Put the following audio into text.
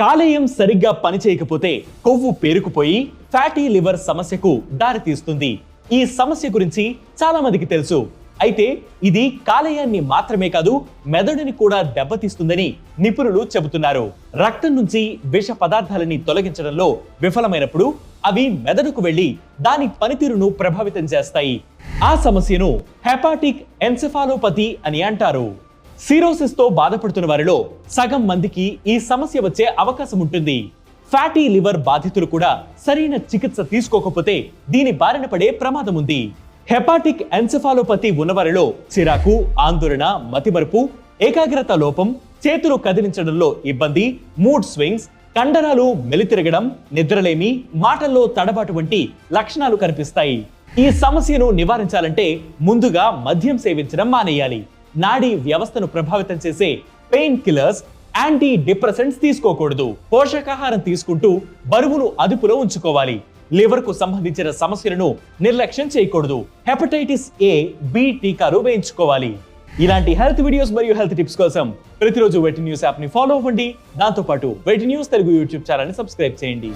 కాలేయం సరిగ్గా పనిచేయకపోతే కొవ్వు పేరుకుపోయి ఫ్యాటీ లివర్ సమస్యకు దారితీస్తుంది. ఈ సమస్య గురించి చాలా మందికి తెలుసు. అయితే ఇది కాలేయాన్ని మాత్రమే కాదు, మెదడుని కూడా దెబ్బతీస్తుందని నిపుణులు చెబుతున్నారు. రక్తం నుంచి విష పదార్థాలని తొలగించడంలో విఫలమైనప్పుడు అవి మెదడుకు వెళ్లి దాని పనితీరును ప్రభావితం చేస్తాయి. ఆ సమస్యను హెపాటిక్ ఎన్సెఫాలోపతి అని అంటారు. సిరోసిస్ తో బాధపడుతున్న వారిలో సగం మందికి ఈ సమస్య వచ్చే అవకాశం ఉంటుంది. ఫ్యాటీ లివర్ బాధితులు కూడా సరైన చికిత్స తీసుకోకపోతే దీని బారిన పడే ప్రమాదం ఉంది. హెపాటిక్ ఎన్సెఫాలోపతి ఉన్నవారిలో చిరాకు, ఆందోళన, మతిమరుపు, ఏకాగ్రత లోపం, చేతులు కదిలించడంలో ఇబ్బంది, మూడ్ స్వింగ్స్, కండరాలు మెలితిరగడం, నిద్రలేమి, మాటల్లో తడబాటు వంటి లక్షణాలు కనిపిస్తాయి. ఈ సమస్యను నివారించాలంటే ముందుగా మద్యం సేవించడం మానేయాలి. నాడీ వ్యవస్థను ప్రభావితం చేసే పెయిన్ కిల్లర్స్, యాంటీ డిప్రెసెంట్స్ తీసుకోకూడదు. పోషకాహారం తీసుకుంటూ బరువును అదుపులో ఉంచుకోవాలి. లివర్ కు సంబంధించిన సమస్యలను నిర్లక్ష్యం చేయకూడదు. హెపటైటిస్ A, B టీకాలు వేయించుకోవాలి. ఇలాంటి హెల్త్ వీడియోస్ మరియు హెల్త్ టిప్స్ కోసం ప్రతిరోజు వెట్ న్యూస్ యాప్ ని ఫాలో అవ్వండి. దాంతోపాటు వెట్ న్యూస్ తెలుగు యూట్యూబ్ ఛానల్ ని సబ్స్క్రైబ్ చేయండి.